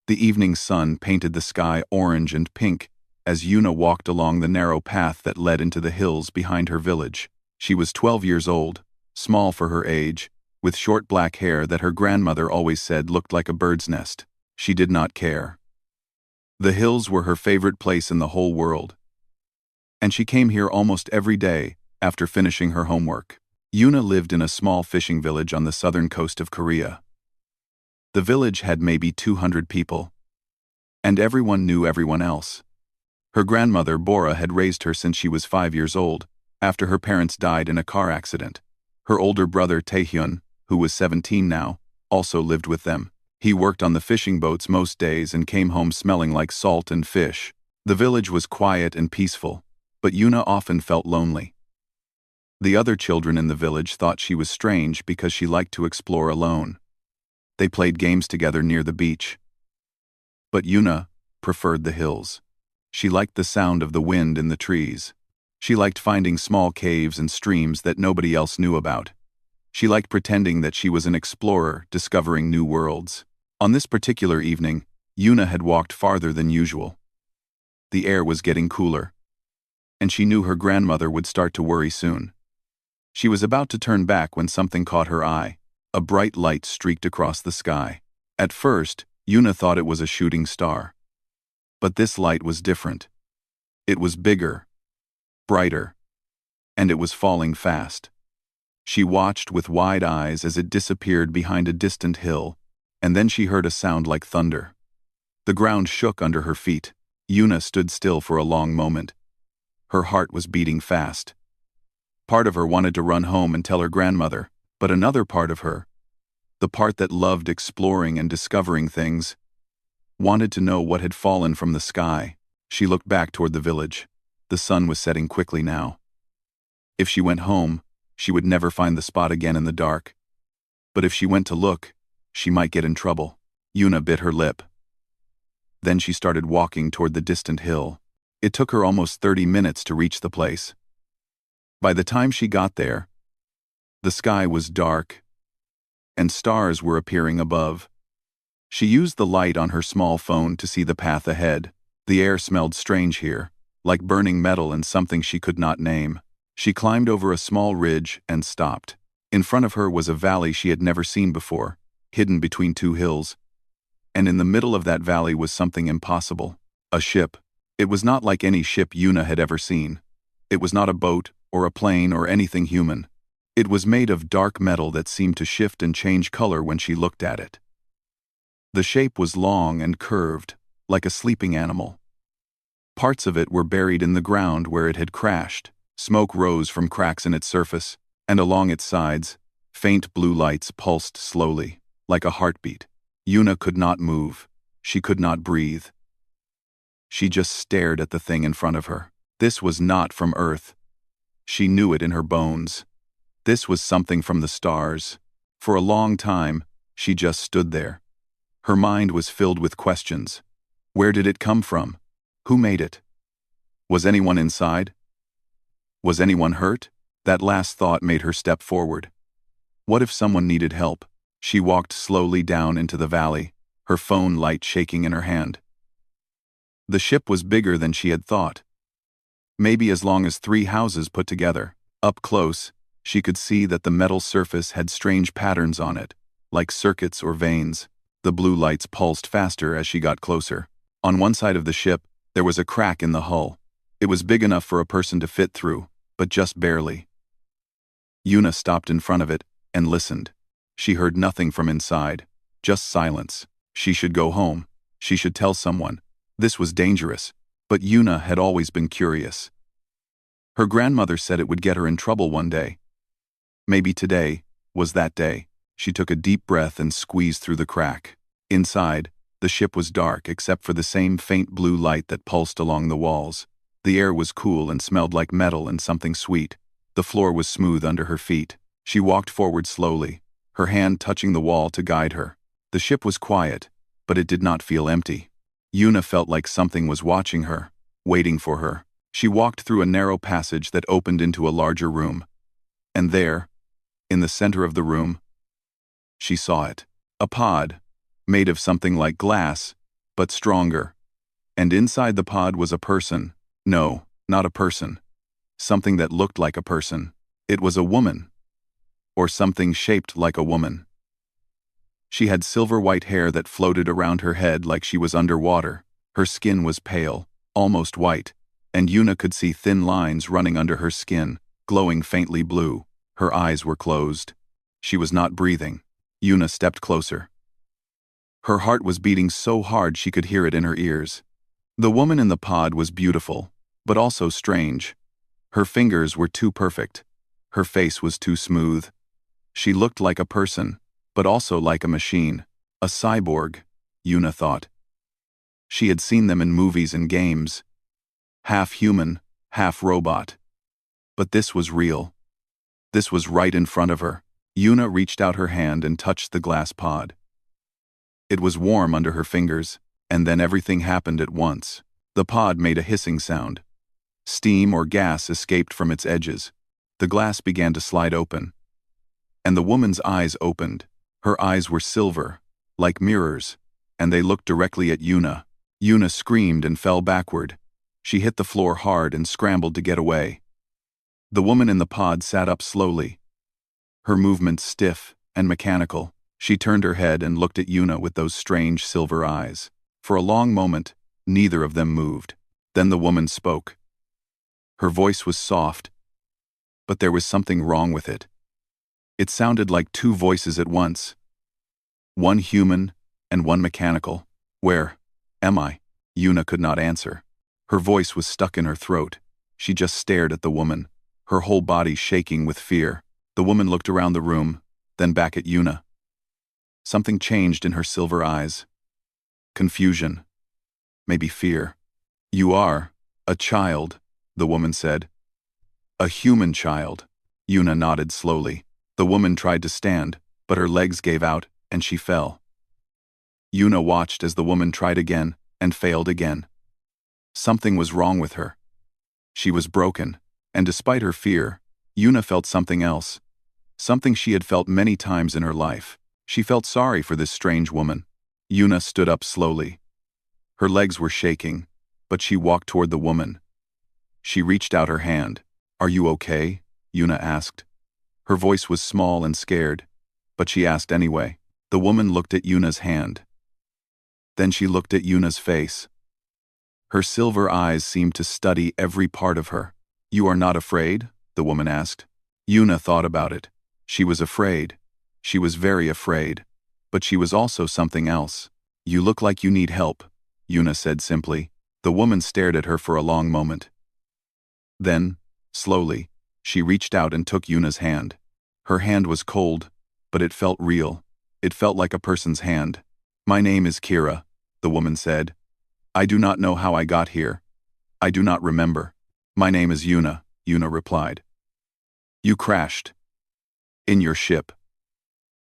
The evening sun painted the sky orange and pink as Yuna walked along the narrow path that led into the hills behind her village. She was 12 years old, small for her age, with short black hair that her grandmother always said looked like a bird's nest. She did not care. The hills were her favorite place in the whole world, and she came here almost every day after finishing her homework. Yuna lived in a small fishing village on the southern coast of Korea. The village had maybe 200 people, and everyone knew everyone else. Her grandmother, Bora, had raised her since she was 5 years old, after her parents died in a car accident. Her older brother, Taehyun, who was 17 now, also lived with them. He worked on the fishing boats most days and came home smelling like salt and fish. The village was quiet and peaceful, but Yuna often felt lonely. The other children in the village thought she was strange because she liked to explore alone. They played games together near the beach. But Yuna preferred the hills. She liked the sound of the wind in the trees. She liked finding small caves and streams that nobody else knew about. She liked pretending that she was an explorer discovering new worlds. On this particular evening, Yuna had walked farther than usual. The air was getting cooler, and she knew her grandmother would start to worry soon. She was about to turn back when something caught her eye. A bright light streaked across the sky. At first, Yuna thought it was a shooting star. But this light was different. It was bigger, brighter, and it was falling fast. She watched with wide eyes as it disappeared behind a distant hill, and then she heard a sound like thunder. The ground shook under her feet. Yuna stood still for a long moment. Her heart was beating fast. Part of her wanted to run home and tell her grandmother, but another part of her, the part that loved exploring and discovering things, wanted to know what had fallen from the sky. She looked back toward the village. The sun was setting quickly now. If she went home, she would never find the spot again in the dark. But if she went to look, she might get in trouble. Yuna bit her lip. Then she started walking toward the distant hill. It took her almost 30 minutes to reach the place. By the time she got there, the sky was dark, and stars were appearing above. She used the light on her small phone to see the path ahead. The air smelled strange here, like burning metal and something she could not name. She climbed over a small ridge and stopped. In front of her was a valley she had never seen before, hidden between two hills. And in the middle of that valley was something impossible. A ship. It was not like any ship Yuna had ever seen. It was not a boat, or a plane, or anything human. It was made of dark metal that seemed to shift and change color when she looked at it. The shape was long and curved, like a sleeping animal. Parts of it were buried in the ground where it had crashed. Smoke rose from cracks in its surface, and along its sides, faint blue lights pulsed slowly, like a heartbeat. Yuna could not move. She could not breathe. She just stared at the thing in front of her. This was not from Earth. She knew it in her bones. This was something from the stars. For a long time, she just stood there. Her mind was filled with questions. Where did it come from? Who made it? Was anyone inside? Was anyone hurt? That last thought made her step forward. What if someone needed help? She walked slowly down into the valley, her phone light shaking in her hand. The ship was bigger than she had thought. Maybe as long as 3 houses put together. Up close, she could see that the metal surface had strange patterns on it, like circuits or veins. The blue lights pulsed faster as she got closer. On one side of the ship, there was a crack in the hull. It was big enough for a person to fit through, but just barely. Yuna stopped in front of it and listened. She heard nothing from inside, just silence. She should go home. She should tell someone. This was dangerous, but Yuna had always been curious. Her grandmother said it would get her in trouble one day. Maybe today was that day. She took a deep breath and squeezed through the crack. Inside, the ship was dark except for the same faint blue light that pulsed along the walls. The air was cool and smelled like metal and something sweet. The floor was smooth under her feet. She walked forward slowly, her hand touching the wall to guide her. The ship was quiet, but it did not feel empty. Yuna felt like something was watching her, waiting for her. She walked through a narrow passage that opened into a larger room. And there, in the center of the room, she saw it. A pod, made of something like glass, but stronger. And inside the pod was a person. No, not a person. Something that looked like a person. It was a woman. Or something shaped like a woman. She had silver-white hair that floated around her head like she was underwater. Her skin was pale, almost white, and Yuna could see thin lines running under her skin, glowing faintly blue. Her eyes were closed. She was not breathing. Yuna stepped closer. Her heart was beating so hard she could hear it in her ears. The woman in the pod was beautiful, but also strange. Her fingers were too perfect. Her face was too smooth. She looked like a person, but also like a machine. A cyborg, Yuna thought. She had seen them in movies and games. Half human, half robot. But this was real. This was right in front of her. Yuna reached out her hand and touched the glass pod. It was warm under her fingers, and then everything happened at once. The pod made a hissing sound. Steam or gas escaped from its edges. The glass began to slide open. And the woman's eyes opened. Her eyes were silver, like mirrors, and they looked directly at Yuna. Yuna screamed and fell backward. She hit the floor hard and scrambled to get away. The woman in the pod sat up slowly. Her movements stiff and mechanical. She turned her head and looked at Yuna with those strange silver eyes. For a long moment, neither of them moved. Then the woman spoke. Her voice was soft, but there was something wrong with it. It sounded like two voices at once. One human and one mechanical. Where am I? Yuna could not answer. Her voice was stuck in her throat. She just stared at the woman, her whole body shaking with fear. The woman looked around the room, then back at Yuna. Something changed in her silver eyes. Confusion. Maybe fear. You are a child, the woman said. A human child. Yuna nodded slowly. The woman tried to stand, but her legs gave out, and she fell. Yuna watched as the woman tried again, and failed again. Something was wrong with her. She was broken, and despite her fear, Yuna felt something else. Something she had felt many times in her life. She felt sorry for this strange woman. Yuna stood up slowly. Her legs were shaking, but she walked toward the woman. She reached out her hand. Are you okay? Yuna asked. Her voice was small and scared, but she asked anyway. The woman looked at Yuna's hand. Then she looked at Yuna's face. Her silver eyes seemed to study every part of her. You are not afraid? The woman asked. Yuna thought about it. She was afraid. She was very afraid. But she was also something else. You look like you need help, Yuna said simply. The woman stared at her for a long moment. Then, slowly, she reached out and took Yuna's hand. Her hand was cold, but it felt real. It felt like a person's hand. My name is Kira, the woman said. I do not know how I got here. I do not remember. My name is Yuna, Yuna replied. You crashed. In your ship.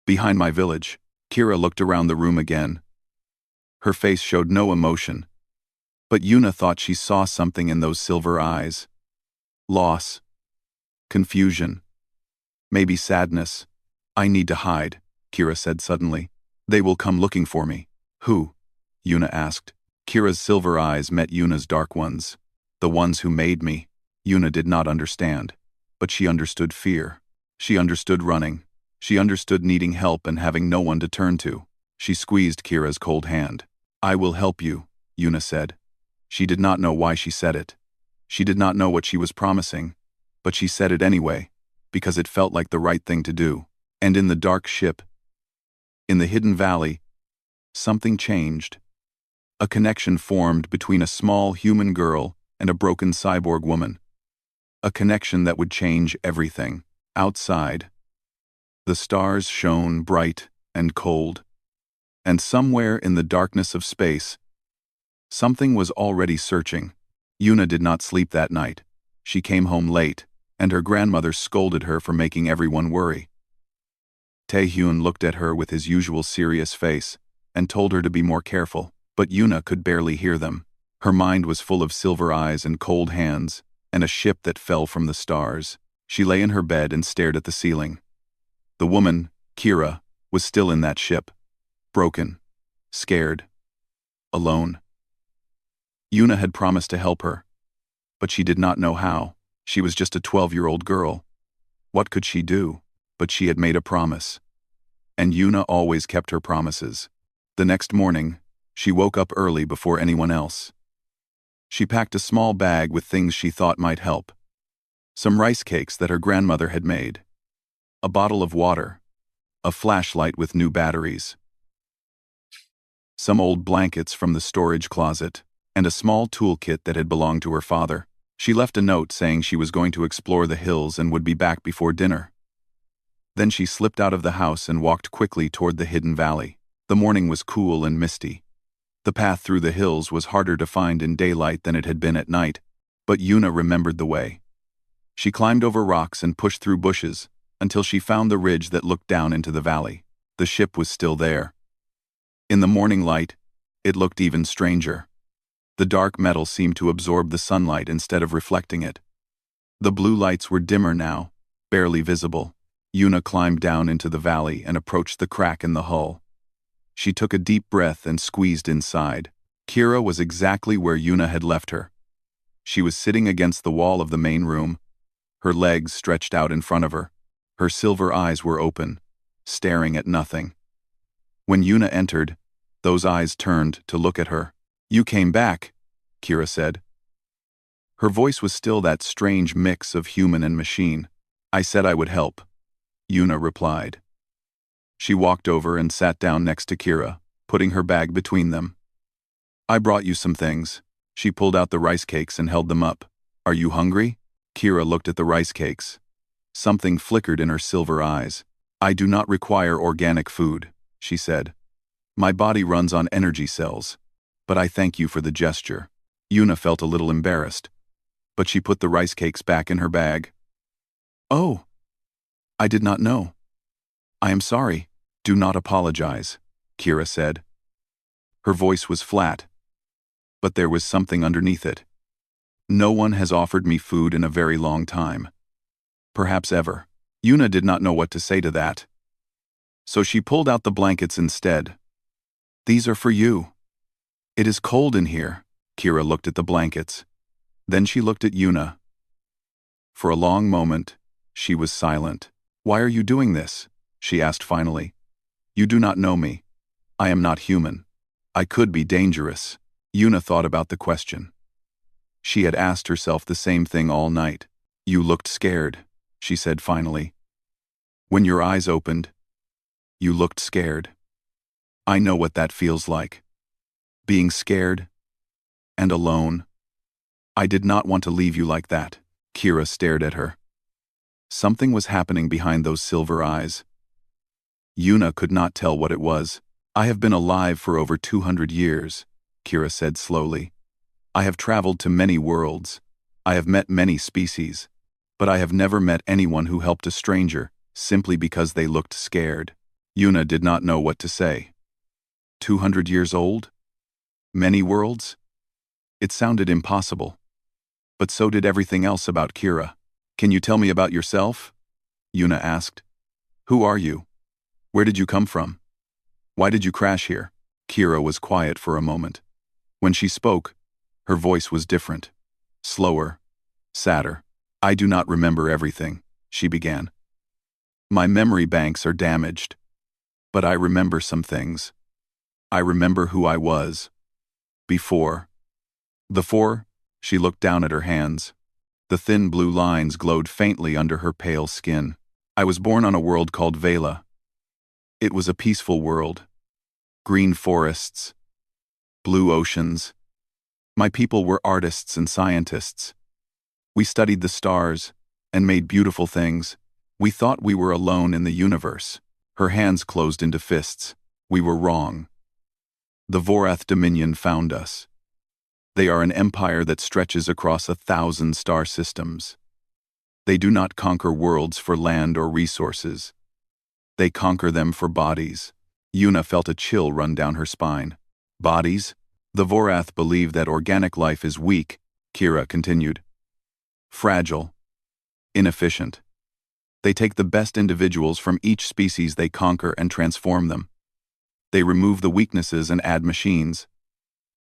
Behind my village. Kira looked around the room again. Her face showed no emotion. But Yuna thought she saw something in those silver eyes. Loss. Confusion. Maybe sadness. I need to hide, Kira said suddenly. They will come looking for me. Who? Yuna asked. Kira's silver eyes met Yuna's dark ones. The ones who made me. Yuna did not understand. But she understood fear. She understood running. She understood needing help and having no one to turn to. She squeezed Kira's cold hand. I will help you, Yuna said. She did not know why she said it. She did not know what she was promising. But she said it anyway, because it felt like the right thing to do. And in the dark ship, in the hidden valley, something changed. A connection formed between a small human girl and a broken cyborg woman. A connection that would change everything. Outside, the stars shone bright and cold. And somewhere in the darkness of space, something was already searching. Yuna did not sleep that night. She came home late, and her grandmother scolded her for making everyone worry. Taehyun looked at her with his usual serious face and told her to be more careful, but Yuna could barely hear them. Her mind was full of silver eyes and cold hands, and a ship that fell from the stars. She lay in her bed and stared at the ceiling. The woman, Kira, was still in that ship. Broken. Scared. alone. Yuna had promised to help her, but she did not know how. She was just a 12-year-old girl. What could she do? But she had made a promise. And Yuna always kept her promises. The next morning, she woke up early before anyone else. She packed a small bag with things she thought might help. Some rice cakes that her grandmother had made, a bottle of water, a flashlight with new batteries, some old blankets from the storage closet, and a small toolkit that had belonged to her father. She left a note saying she was going to explore the hills and would be back before dinner. Then she slipped out of the house and walked quickly toward the hidden valley. The morning was cool and misty. The path through the hills was harder to find in daylight than it had been at night, but Yuna remembered the way. She climbed over rocks and pushed through bushes until she found the ridge that looked down into the valley. The ship was still there. In the morning light, it looked even stranger. The dark metal seemed to absorb the sunlight instead of reflecting it. The blue lights were dimmer now, barely visible. Yuna climbed down into the valley and approached the crack in the hull. She took a deep breath and squeezed inside. Kira was exactly where Yuna had left her. She was sitting against the wall of the main room, her legs stretched out in front of her. Her silver eyes were open, staring at nothing. When Yuna entered, those eyes turned to look at her. "You came back," Kira said. Her voice was still that strange mix of human and machine. "I said I would help," Yuna replied. She walked over and sat down next to Kira, putting her bag between them. "I brought you some things." She pulled out the rice cakes and held them up. "Are you hungry?" Kira looked at the rice cakes. Something flickered in her silver eyes. "I do not require organic food," she said. "My body runs on energy cells. But I thank you for the gesture." Yuna felt a little embarrassed, but she put the rice cakes back in her bag. "Oh, I did not know. I am sorry." "Do not apologize," Kira said. Her voice was flat, but there was something underneath it. "No one has offered me food in a very long time. Perhaps ever." Yuna did not know what to say to that. So she pulled out the blankets instead. "These are for you." "It is cold in here." Kira looked at the blankets. Then she looked at Yuna. For a long moment, she was silent. "Why are you doing this?" she asked finally. "You do not know me. I am not human. I could be dangerous." Yuna thought about the question. She had asked herself the same thing all night. "You looked scared," she said finally. "When your eyes opened, you looked scared. I know what that feels like. Being scared and alone. I did not want to leave you like that." Kira stared at her. Something was happening behind those silver eyes. Yuna could not tell what it was. "I have been alive for over 200 years, Kira said slowly. "I have traveled to many worlds. I have met many species. But I have never met anyone who helped a stranger simply because they looked scared." Yuna did not know what to say. 200 years old? Many worlds? It sounded impossible. But so did everything else about Kira. "Can you tell me about yourself?" Yuna asked. "Who are you? Where did you come from? Why did you crash here?" Kira was quiet for a moment. When she spoke, her voice was different. Slower, sadder. "I do not remember everything," she began. "My memory banks are damaged. But I remember some things. I remember who I was. Before." "Before?" She looked down at her hands. The thin blue lines glowed faintly under her pale skin. "I was born on a world called Vela. It was a peaceful world. Green forests. Blue oceans. My people were artists and scientists. We studied the stars and made beautiful things. We thought we were alone in the universe." Her hands closed into fists. "We were wrong. The Vorath Dominion found us. They are an empire that stretches across 1,000 star systems. They do not conquer worlds for land or resources. They conquer them for bodies." Yuna felt a chill run down her spine. "Bodies? The Vorath believe that organic life is weak," Kira continued. "Fragile. Inefficient. They take the best individuals from each species they conquer and transform them. They remove the weaknesses and add machines.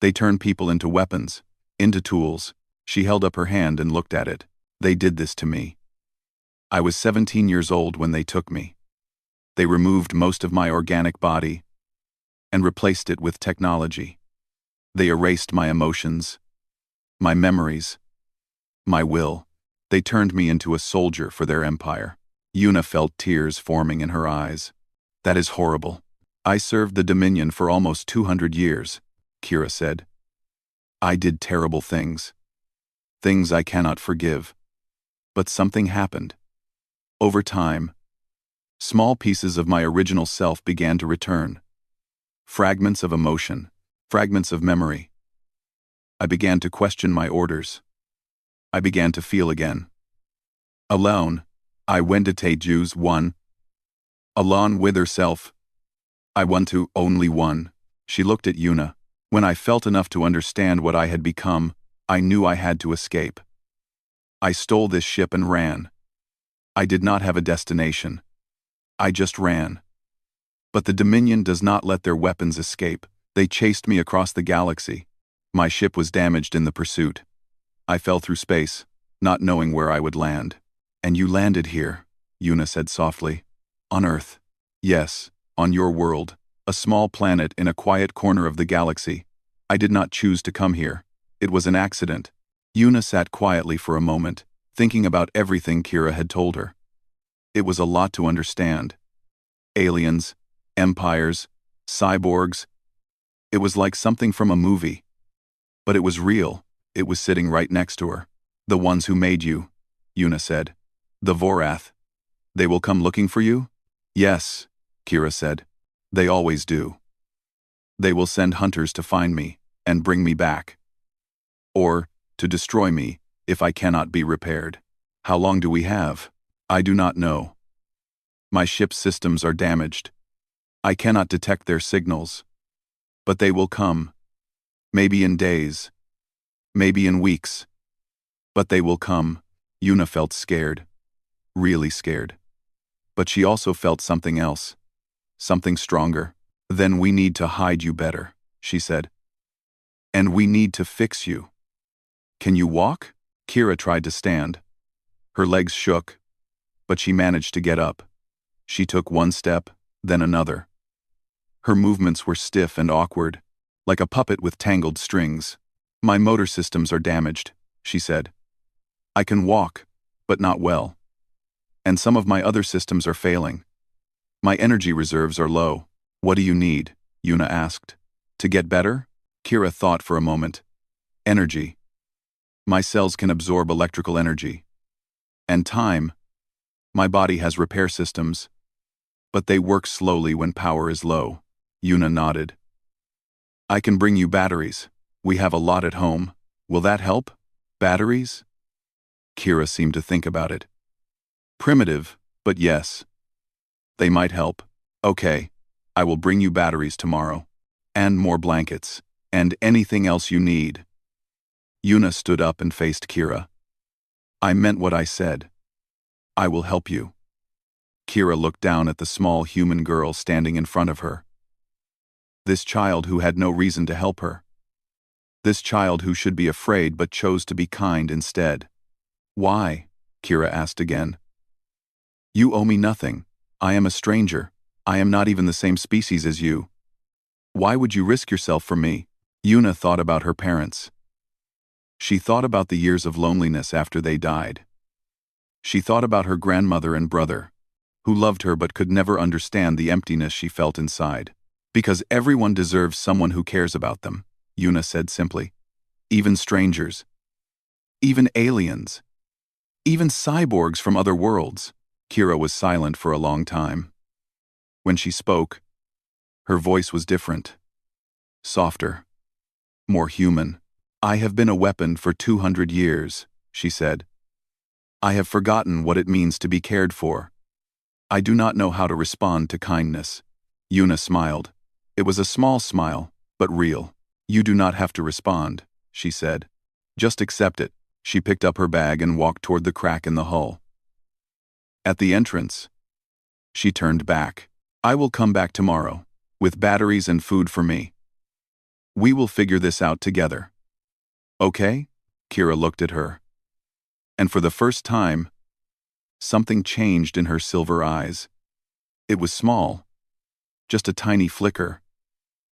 They turn people into weapons, into tools. She held up her hand and looked at it. They did this to me. I was 17 years old when they took me. They removed most of my organic body and replaced it with technology. They erased my emotions, my memories, my will. They turned me into a soldier for their empire. Yuna felt tears forming in her eyes. That is horrible. I served the Dominion for almost 200 years, Kira said. I did terrible things. Things I cannot forgive. But something happened. Over time, small pieces of my original self began to return. Fragments of emotion, fragments of memory. I began to question my orders. I began to feel again. Alone, I went to take Jews one. Alone with herself. I want to only one. She looked at Yuna. When I felt enough to understand what I had become, I knew I had to escape. I stole this ship and ran. I did not have a destination. I just ran. But the Dominion does not let their weapons escape. They chased me across the galaxy. My ship was damaged in the pursuit. I fell through space, not knowing where I would land. And you landed here, Yuna said softly. On Earth. Yes, on your world, a small planet in a quiet corner of the galaxy. I did not choose to come here. It was an accident. Yuna sat quietly for a moment, thinking about everything Kira had told her. It was a lot to understand. Aliens, empires, cyborgs. It was like something from a movie. But it was real. It was sitting right next to her. The ones who made you, Yuna said. The Vorath. They will come looking for you? Yes, Kira said. They always do. They will send hunters to find me and bring me back. Or to destroy me if I cannot be repaired. How long do we have? I do not know. My ship's systems are damaged. I cannot detect their signals. But they will come. Maybe in days. Maybe in weeks. But they will come. Yuna felt scared. Really scared. But she also felt something else. Something stronger. Then we need to hide you better, she said. And we need to fix you. Can you walk? Kira tried to stand. Her legs shook, but she managed to get up. She took one step, then another. Her movements were stiff and awkward, like a puppet with tangled strings. My motor systems are damaged, she said. I can walk, but not well. And some of my other systems are failing. My energy reserves are low. What do you need? Yuna asked. To get better? Kira thought for a moment. Energy. My cells can absorb electrical energy. And time. My body has repair systems. But they work slowly when power is low. Yuna nodded. I can bring you batteries. We have a lot at home. Will that help? Batteries? Kira seemed to think about it. Primitive, but yes. They might help. Okay, I will bring you batteries tomorrow. And more blankets. And anything else you need. Yuna stood up and faced Kira. I meant what I said. I will help you. Kira looked down at the small human girl standing in front of her. This child who had no reason to help her. This child who should be afraid but chose to be kind instead. Why? Kira asked again. You owe me nothing. I am a stranger. I am not even the same species as you. Why would you risk yourself for me? Yuna thought about her parents. She thought about the years of loneliness after they died. She thought about her grandmother and brother, who loved her but could never understand the emptiness she felt inside. Because everyone deserves someone who cares about them, Yuna said simply. Even strangers. Even aliens. Even cyborgs from other worlds. Kira was silent for a long time. When she spoke, her voice was different. Softer. More human. I have been a weapon for 200 years, she said. I have forgotten what it means to be cared for. I do not know how to respond to kindness. Yuna smiled. It was a small smile, but real. You do not have to respond, she said. Just accept it. She picked up her bag and walked toward the crack in the hull. At the entrance, she turned back. I will come back tomorrow, with batteries and food for me. We will figure this out together. Okay? Kira looked at her. And for the first time, something changed in her silver eyes. It was small, just a tiny flicker,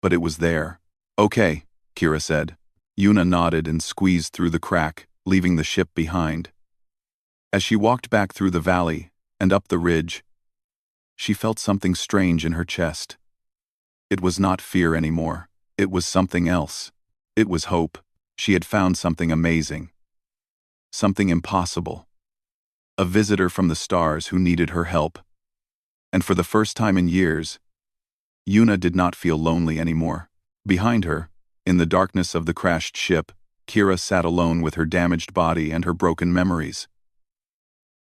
but it was there. Okay, Kira said. Yuna nodded and squeezed through the crack, leaving the ship behind. As she walked back through the valley and up the ridge, she felt something strange in her chest. It was not fear anymore. It was something else. It was hope. She had found something amazing. Something impossible. A visitor from the stars who needed her help. And for the first time in years, Yuna did not feel lonely anymore. Behind her, in the darkness of the crashed ship, Kira sat alone with her damaged body and her broken memories.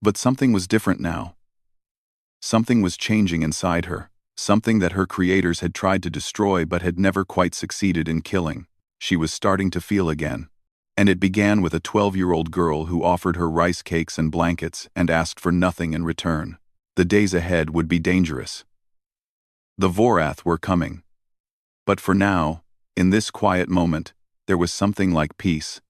But something was different now. Something was changing inside her, something that her creators had tried to destroy but had never quite succeeded in killing. She was starting to feel again. And it began with a 12-year-old girl who offered her rice cakes and blankets and asked for nothing in return. The days ahead would be dangerous. The Vorath were coming. But for now, in this quiet moment, there was something like peace.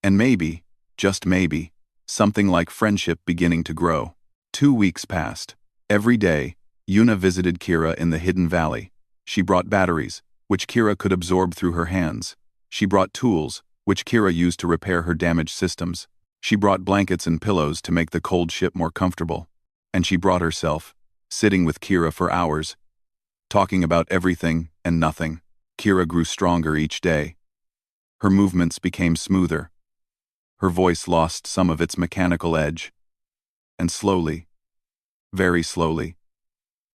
And maybe, just maybe, something like friendship beginning to grow. 2 weeks passed. Every day, Yuna visited Kira in the hidden valley. She brought batteries, which Kira could absorb through her hands. She brought tools, which Kira used to repair her damaged systems. She brought blankets and pillows to make the cold ship more comfortable. And she brought herself, sitting with Kira for hours, talking about everything and nothing. Kira grew stronger each day. Her movements became smoother. Her voice lost some of its mechanical edge. And slowly, very slowly,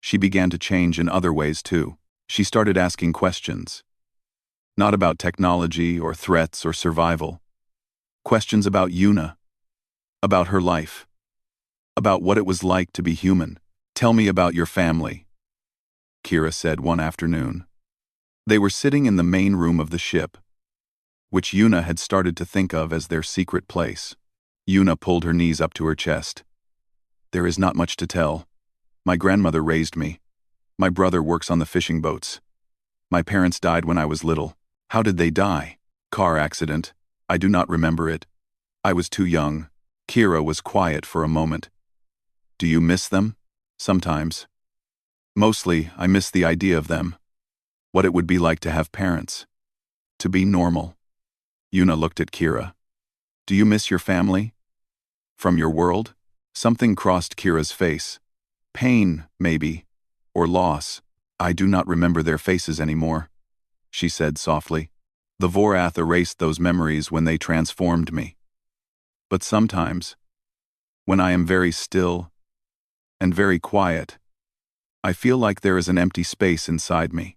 she began to change in other ways too. She started asking questions. Not about technology or threats or survival. Questions about Yuna. About her life. About what it was like to be human. Tell me about your family, Kira said one afternoon. They were sitting in the main room of the ship, which Yuna had started to think of as their secret place. Yuna pulled her knees up to her chest. There is not much to tell. My grandmother raised me. My brother works on the fishing boats. My parents died when I was little. How did they die? Car accident. I do not remember it. I was too young. Kira was quiet for a moment. Do you miss them? Sometimes. Mostly, I miss the idea of them. What it would be like to have parents. To be normal. Yuna looked at Kira. Do you miss your family? From your world? Something crossed Kira's face. Pain, maybe. Or loss. I do not remember their faces anymore, she said softly. The Vorath erased those memories when they transformed me. But sometimes, when I am very still and very quiet, I feel like there is an empty space inside me.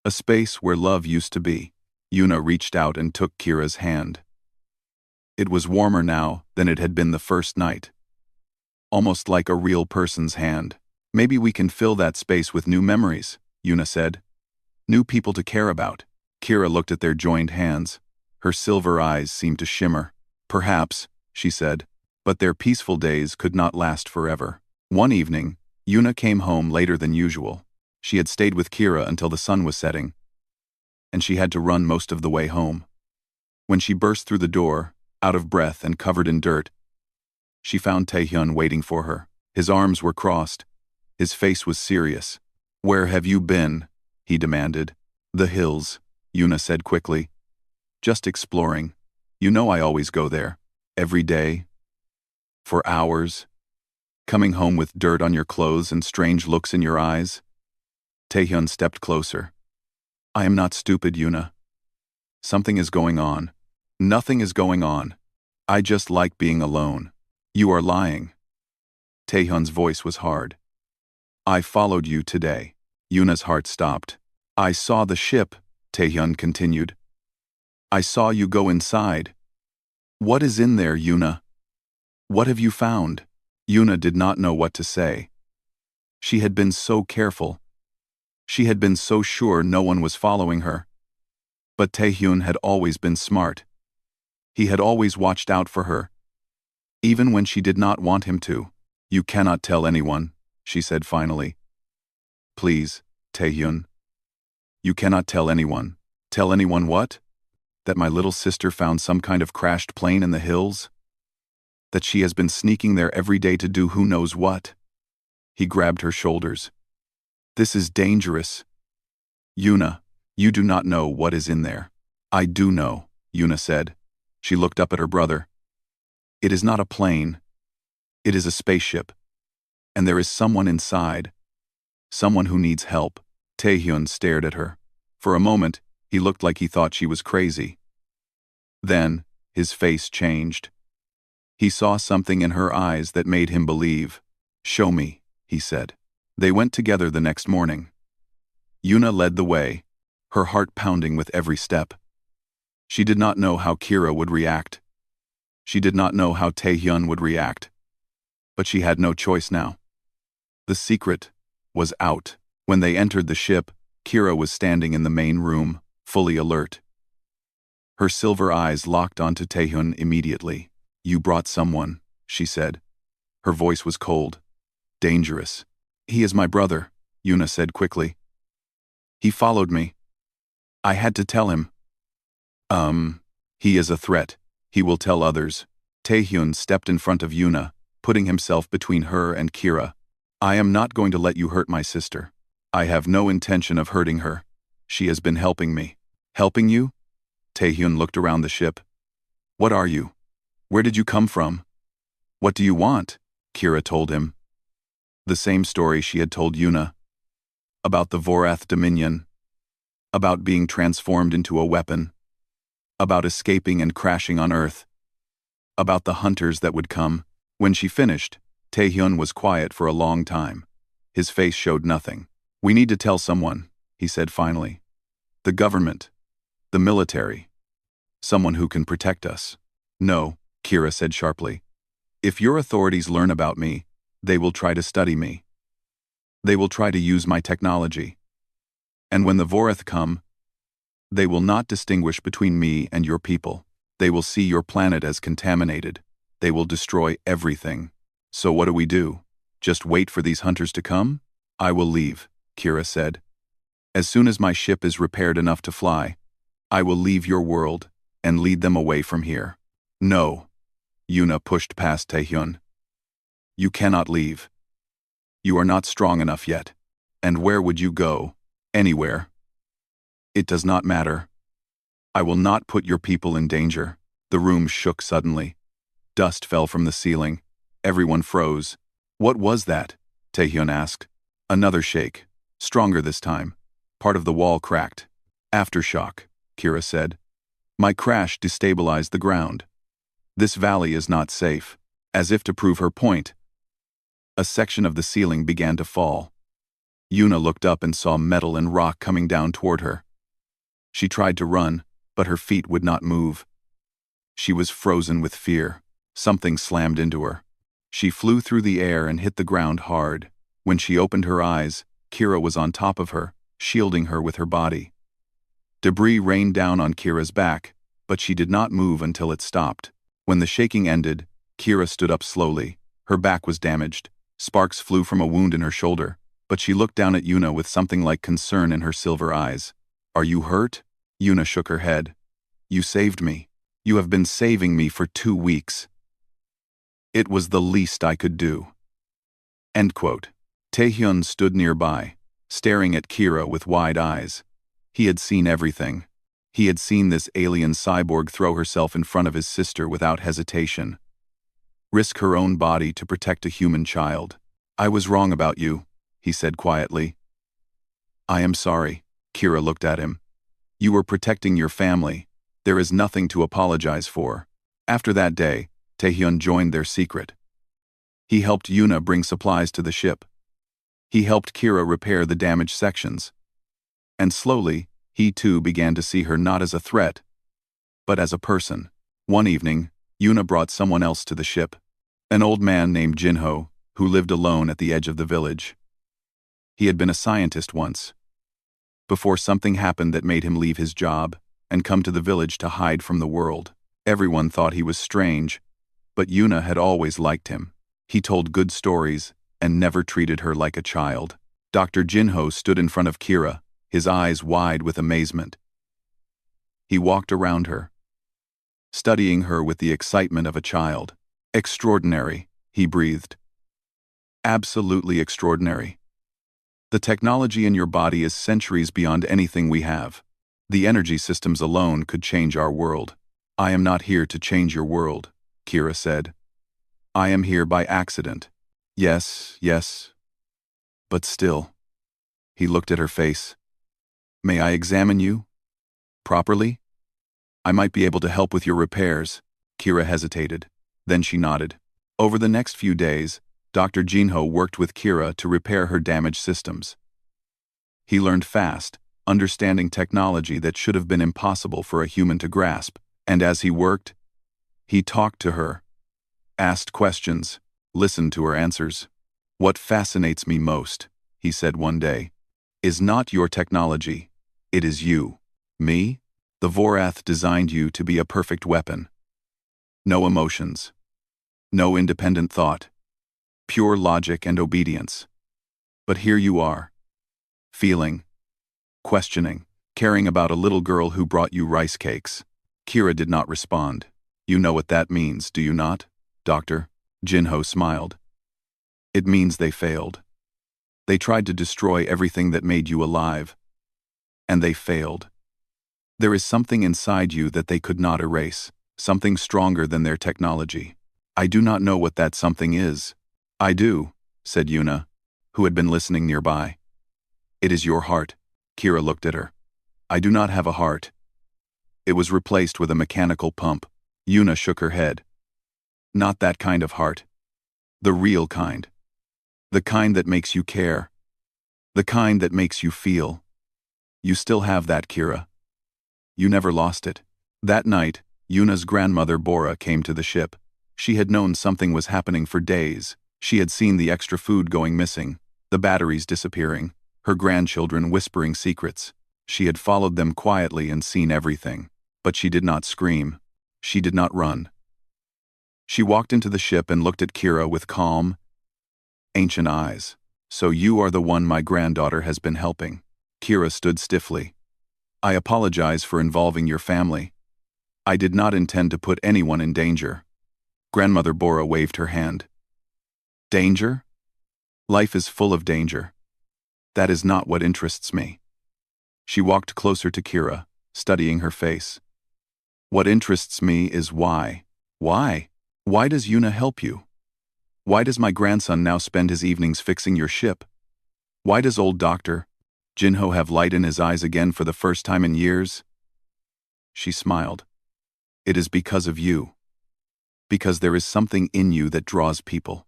A space where love used to be. Yuna reached out and took Kira's hand. It was warmer now than it had been the first night. Almost like a real person's hand. Maybe we can fill that space with new memories, Yuna said. New people to care about. Kira looked at their joined hands. Her silver eyes seemed to shimmer. Perhaps, she said, but their peaceful days could not last forever. One evening, Yuna came home later than usual. She had stayed with Kira until the sun was setting, and she had to run most of the way home. When she burst through the door, out of breath and covered in dirt, she found Taehyun waiting for her. His arms were crossed. His face was serious. Where have you been? He demanded. The hills, Yuna said quickly. Just exploring. You know I always go there. Every day. For hours. Coming home with dirt on your clothes and strange looks in your eyes. Taehyun stepped closer. I am not stupid, Yuna. Something is going on. Nothing is going on. I just like being alone. You are lying. Taehyun's voice was hard. I followed you today. Yuna's heart stopped. I saw the ship, Taehyun continued. I saw you go inside. What is in there, Yuna? What have you found? Yuna did not know what to say. She had been so careful. She had been so sure no one was following her. But Taehyun had always been smart. He had always watched out for her, even when she did not want him to. You cannot tell anyone, she said finally. Please, Taehyun. You cannot tell anyone. Tell anyone what? That my little sister found some kind of crashed plane in the hills? That she has been sneaking there every day to do who knows what? He grabbed her shoulders. This is dangerous. Yuna, you do not know what is in there. I do know, Yuna said. She looked up at her brother. It is not a plane. It is a spaceship. And there is someone inside. Someone who needs help. Taehyun stared at her. For a moment, he looked like he thought she was crazy. Then, his face changed. He saw something in her eyes that made him believe. Show me, he said. They went together the next morning. Yuna led the way, her heart pounding with every step. She did not know how Kira would react. She did not know how Taehyun would react. But she had no choice now. The secret was out. When they entered the ship, Kira was standing in the main room, fully alert. Her silver eyes locked onto Taehyun immediately. You brought someone, she said. Her voice was cold. Dangerous. He is my brother, Yuna said quickly. He followed me. I had to tell him. He is a threat. He will tell others. Taehyun stepped in front of Yuna, putting himself between her and Kira. I am not going to let you hurt my sister. I have no intention of hurting her. She has been helping me. Helping you? Taehyun looked around the ship. What are you? Where did you come from? What do you want? Kira told him. The same story she had told Yuna. About the Vorath Dominion. About being transformed into a weapon. About escaping and crashing on Earth. About the hunters that would come. When she finished, Taehyun was quiet for a long time. His face showed nothing. We need to tell someone, he said finally. The government. The military. Someone who can protect us. No, Kira said sharply. If your authorities learn about me, they will try to study me. They will try to use my technology. And when the Vorath come, they will not distinguish between me and your people. They will see your planet as contaminated. They will destroy everything. So what do we do? Just wait for these hunters to come? I will leave, Kira said. As soon as my ship is repaired enough to fly, I will leave your world and lead them away from here. No, Yuna pushed past Taehyun. You cannot leave. You are not strong enough yet. And where would you go? Anywhere. It does not matter. I will not put your people in danger. The room shook suddenly. Dust fell from the ceiling. Everyone froze. What was that? Taehyun asked. Another shake. Stronger this time. Part of the wall cracked. Aftershock, Kira said. My crash destabilized the ground. This valley is not safe. As if to prove her point, a section of the ceiling began to fall. Yuna looked up and saw metal and rock coming down toward her. She tried to run, but her feet would not move. She was frozen with fear. Something slammed into her. She flew through the air and hit the ground hard. When she opened her eyes, Kira was on top of her, shielding her with her body. Debris rained down on Kira's back, but she did not move until it stopped. When the shaking ended, Kira stood up slowly. Her back was damaged. Sparks flew from a wound in her shoulder, but she looked down at Yuna with something like concern in her silver eyes. Are you hurt? Yuna shook her head. You saved me. You have been saving me for 2 weeks. It was the least I could do. End quote. Taehyun stood nearby, staring at Kira with wide eyes. He had seen everything. He had seen this alien cyborg throw herself in front of his sister without hesitation. Risk her own body to protect a human child. I was wrong about you, he said quietly. I am sorry, Kira looked at him. You were protecting your family. There is nothing to apologize for. After that day, Taehyun joined their secret. He helped Yuna bring supplies to the ship. He helped Kira repair the damaged sections. And slowly, he too began to see her not as a threat, but as a person. One evening, Yuna brought someone else to the ship. An old man named Jinho, who lived alone at the edge of the village. He had been a scientist once, before something happened that made him leave his job and come to the village to hide from the world. Everyone thought he was strange, but Yuna had always liked him. He told good stories and never treated her like a child. Dr. Jinho stood in front of Kira, his eyes wide with amazement. He walked around her, studying her with the excitement of a child. Extraordinary, he breathed. Absolutely extraordinary. The technology in your body is centuries beyond anything we have. The energy systems alone could change our world. I am not here to change your world, Kira said. I am here by accident. Yes, yes. But still. He looked at her face. May I examine you? Properly? I might be able to help with your repairs. Kira hesitated. Then she nodded. Over the next few days, Dr. Jinho worked with Kira to repair her damaged systems. He learned fast, understanding technology that should have been impossible for a human to grasp, and as he worked, he talked to her, asked questions, listened to her answers. What fascinates me most, he said one day, is not your technology, it is you. Me? The Vorath designed you to be a perfect weapon. No emotions. No independent thought. Pure logic and obedience. But here you are. Feeling. Questioning. Caring about a little girl who brought you rice cakes. Kira did not respond. You know what that means, do you not, Doctor? Jinho smiled. It means they failed. They tried to destroy everything that made you alive. And they failed. There is something inside you that they could not erase, something stronger than their technology. I do not know what that something is. I do, said Yuna, who had been listening nearby. It is your heart. Kira looked at her. I do not have a heart. It was replaced with a mechanical pump. Yuna shook her head. Not that kind of heart. The real kind. The kind that makes you care. The kind that makes you feel. You still have that, Kira. You never lost it. That night, Yuna's grandmother Bora came to the ship. She had known something was happening for days. She had seen the extra food going missing, the batteries disappearing, her grandchildren whispering secrets. She had followed them quietly and seen everything. But she did not scream. She did not run. She walked into the ship and looked at Kira with calm, ancient eyes. So you are the one my granddaughter has been helping. Kira stood stiffly. I apologize for involving your family. I did not intend to put anyone in danger. Grandmother Bora waved her hand. Danger? Life is full of danger. That is not what interests me. She walked closer to Kira, studying her face. What interests me is why. Why? Why does Yuna help you? Why does my grandson now spend his evenings fixing your ship? Why does old Dr. Jinho have light in his eyes again for the first time in years? She smiled. It is because of you. Because there is something in you that draws people.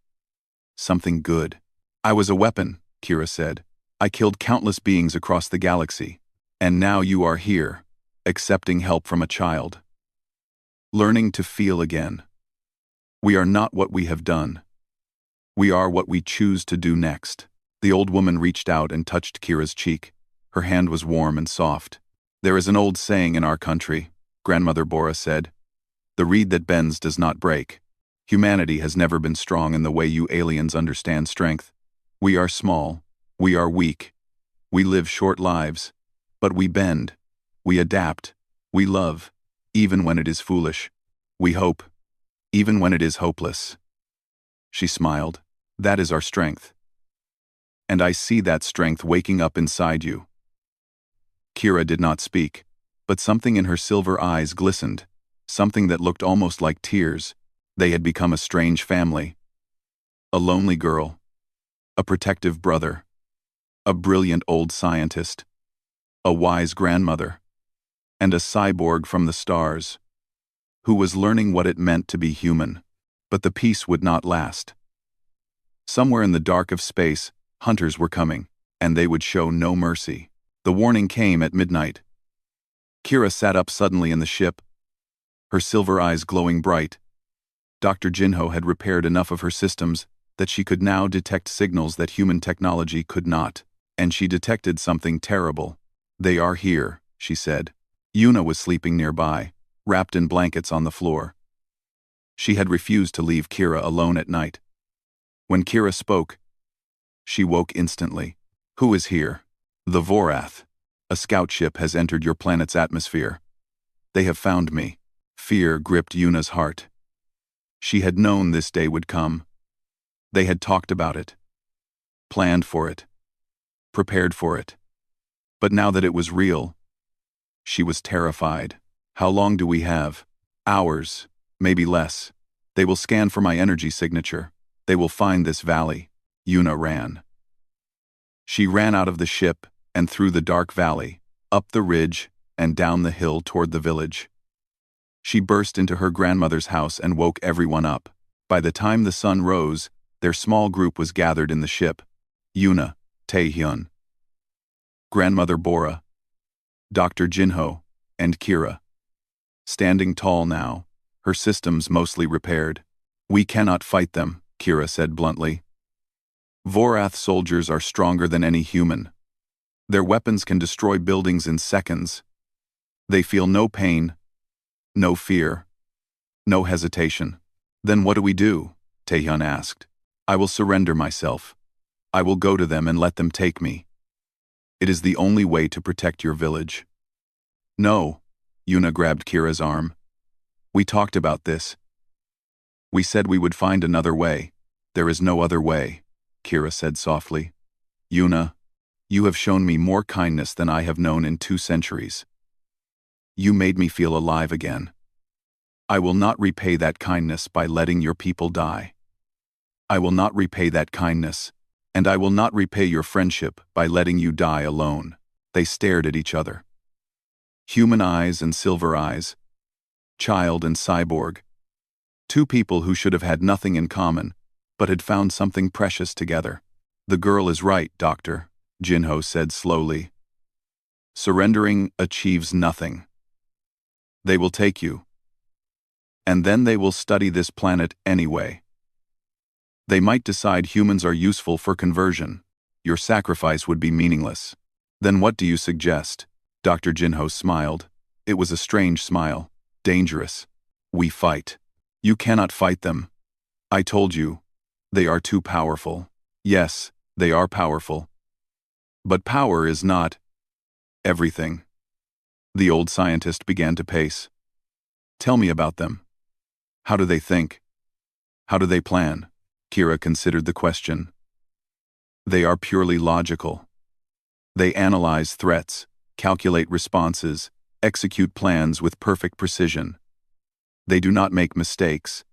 Something good. I was a weapon, Kira said. I killed countless beings across the galaxy. And now you are here, accepting help from a child. Learning to feel again. We are not what we have done. We are what we choose to do next. The old woman reached out and touched Kira's cheek. Her hand was warm and soft. There is an old saying in our country, Grandmother Bora said. The reed that bends does not break. Humanity has never been strong in the way you aliens understand strength. We are small. We are weak. We live short lives. But we bend. We adapt. We love. Even when it is foolish. We hope. Even when it is hopeless. She smiled. That is our strength. And I see that strength waking up inside you. Kira did not speak, but something in her silver eyes glistened, something that looked almost like tears. They had become a strange family. A lonely girl. A protective brother. A brilliant old scientist. A wise grandmother. And a cyborg from the stars, who was learning what it meant to be human. But the peace would not last. Somewhere in the dark of space, hunters were coming, and they would show no mercy. The warning came at midnight. Kira sat up suddenly in the ship, her silver eyes glowing bright. Dr. Jinho had repaired enough of her systems that she could now detect signals that human technology could not, and she detected something terrible. They are here, she said. Yuna was sleeping nearby, wrapped in blankets on the floor. She had refused to leave Kira alone at night. When Kira spoke, she woke instantly. Who is here? The Vorath. A scout ship has entered your planet's atmosphere. They have found me. Fear gripped Yuna's heart. She had known this day would come. They had talked about it, planned for it, prepared for it. But now that it was real, she was terrified. How long do we have? Hours, maybe less. They will scan for my energy signature. They will find this valley. Yuna ran. She ran out of the ship and through the dark valley, up the ridge and down the hill toward the village. She burst into her grandmother's house and woke everyone up. By the time the sun rose, their small group was gathered in the ship. Yuna, Taehyun, Grandmother Bora, Dr. Jinho, and Kira. Standing tall now, her systems mostly repaired. We cannot fight them, Kira said bluntly. Vorath soldiers are stronger than any human. Their weapons can destroy buildings in seconds. They feel no pain, no fear, no hesitation. Then what do we do? Taehyun asked. I will surrender myself. I will go to them and let them take me. It is the only way to protect your village. No, Yuna grabbed Kira's arm. We talked about this. We said we would find another way. There is no other way, Kira said softly. Yuna, you have shown me more kindness than I have known in 2 centuries. You made me feel alive again. I will not repay that kindness by letting your people die. I will not repay that kindness, and I will not repay your friendship by letting you die alone. They stared at each other. Human eyes and silver eyes. Child and cyborg. 2 people who should have had nothing in common, but had found something precious together. The girl is right, Doctor, Jinho said slowly. Surrendering achieves nothing. They will take you. And then they will study this planet anyway. They might decide humans are useful for conversion. Your sacrifice would be meaningless. Then what do you suggest? Dr. Jinho smiled. It was a strange smile. Dangerous. We fight. You cannot fight them. I told you. They are too powerful. Yes, they are powerful. But power is not everything. The old scientist began to pace. Tell me about them. How do they think? How do they plan? Kira considered the question. They are purely logical. They analyze threats, calculate responses, execute plans with perfect precision. They do not make mistakes.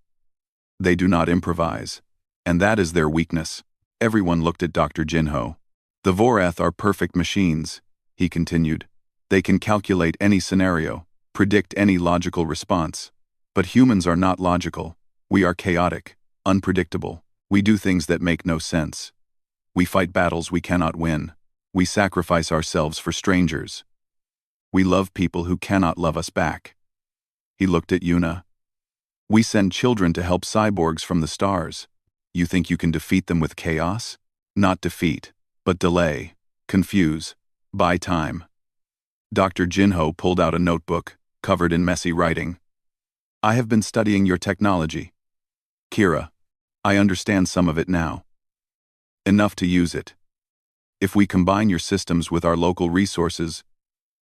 They do not improvise. And that is their weakness. Everyone looked at Dr. Jinho. The Vorath are perfect machines, he continued. They can calculate any scenario, predict any logical response. But humans are not logical. We are chaotic, unpredictable. We do things that make no sense. We fight battles we cannot win. We sacrifice ourselves for strangers. We love people who cannot love us back. He looked at Yuna. We send children to help cyborgs from the stars. You think you can defeat them with chaos? Not defeat, but delay, confuse, buy time. Dr. Jinho pulled out a notebook, covered in messy writing. I have been studying your technology. Kira, I understand some of it now. Enough to use it. If we combine your systems with our local resources,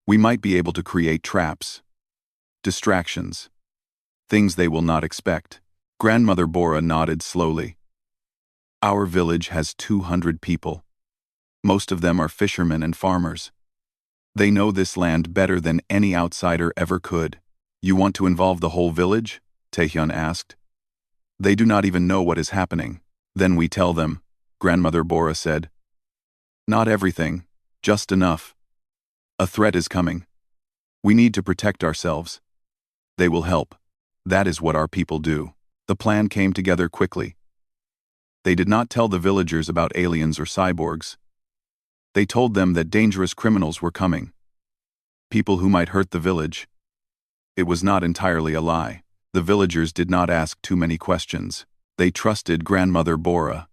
we might be able to create traps, distractions, things they will not expect. Grandmother Bora nodded slowly. Our village has 200 people. Most of them are fishermen and farmers. They know this land better than any outsider ever could. You want to involve the whole village? Taehyun asked. They do not even know what is happening. Then we tell them, Grandmother Bora said. Not everything, just enough. A threat is coming. We need to protect ourselves. They will help. That is what our people do. The plan came together quickly. They did not tell the villagers about aliens or cyborgs. They told them that dangerous criminals were coming. People who might hurt the village. It was not entirely a lie. The villagers did not ask too many questions. They trusted Grandmother Bora.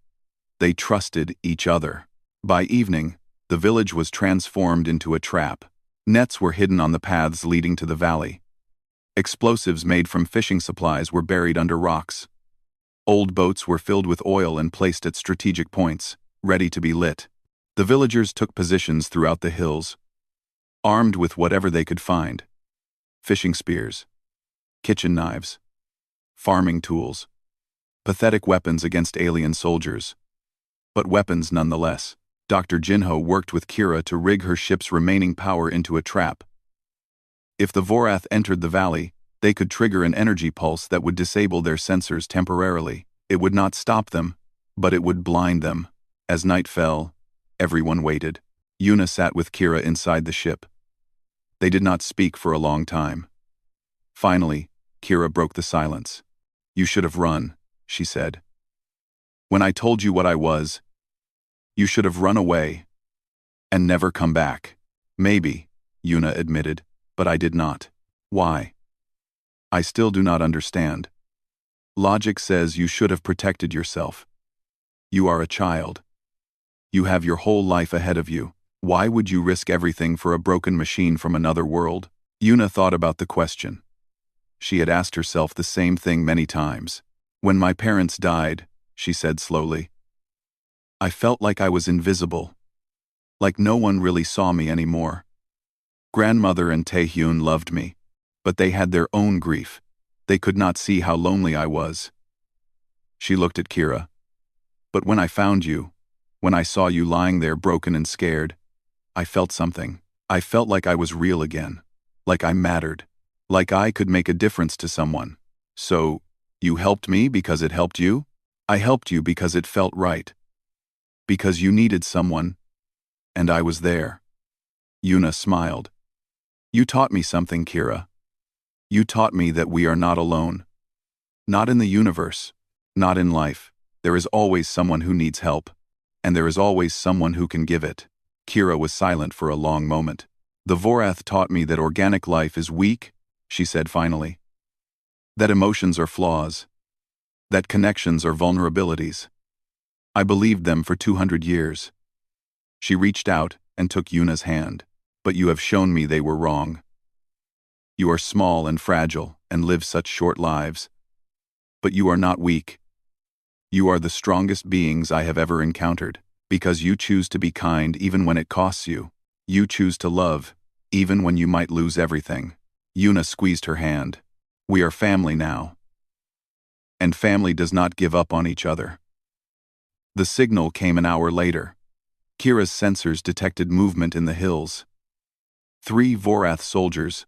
They trusted each other. By evening, the village was transformed into a trap. Nets were hidden on the paths leading to the valley. Explosives made from fishing supplies were buried under rocks. Old boats were filled with oil and placed at strategic points, ready to be lit. The villagers took positions throughout the hills, armed with whatever they could find. fishing spears, kitchen knives, farming tools, pathetic weapons against alien soldiers. But weapons nonetheless. Dr. Jinho worked with Kira to rig her ship's remaining power into a trap. If the Vorath entered the valley, they could trigger an energy pulse that would disable their sensors temporarily. It would not stop them, but it would blind them. As night fell, everyone waited. Yuna sat with Kira inside the ship. They did not speak for a long time. Finally, Kira broke the silence. "You should have run," she said. "When I told you what I was, you should have run away and never come back." "Maybe," Yuna admitted, "but I did not." "Why?" "I still do not understand. Logic says you should have protected yourself. You are a child. You have your whole life ahead of you. Why would you risk everything for a broken machine from another world?" Yuna thought about the question. She had asked herself the same thing many times. "When my parents died," she said slowly, "I felt like I was invisible. Like no one really saw me anymore. Grandmother and Taehyun loved me, but they had their own grief. They could not see how lonely I was." She looked at Kira. "But when I found you, when I saw you lying there broken and scared, I felt something. I felt like I was real again. Like I mattered. Like I could make a difference to someone." "So, you helped me because it helped you?" "I helped you because it felt right. Because you needed someone, and I was there." Yuna smiled. "You taught me something, Kira. You taught me that we are not alone. Not in the universe. Not in life. There is always someone who needs help. And there is always someone who can give it." Kira was silent for a long moment. "The Vorath taught me that organic life is weak," she said finally. "That emotions are flaws. That connections are vulnerabilities. I believed them for 200 years. She reached out and took Yuna's hand. "But you have shown me they were wrong. You are small and fragile and live such short lives. But you are not weak. You are the strongest beings I have ever encountered, because you choose to be kind even when it costs you. You choose to love, even when you might lose everything." Yuna squeezed her hand. "We are family now. And family does not give up on each other." The signal came an hour later. Kira's sensors detected movement in the hills. 3 Vorath soldiers,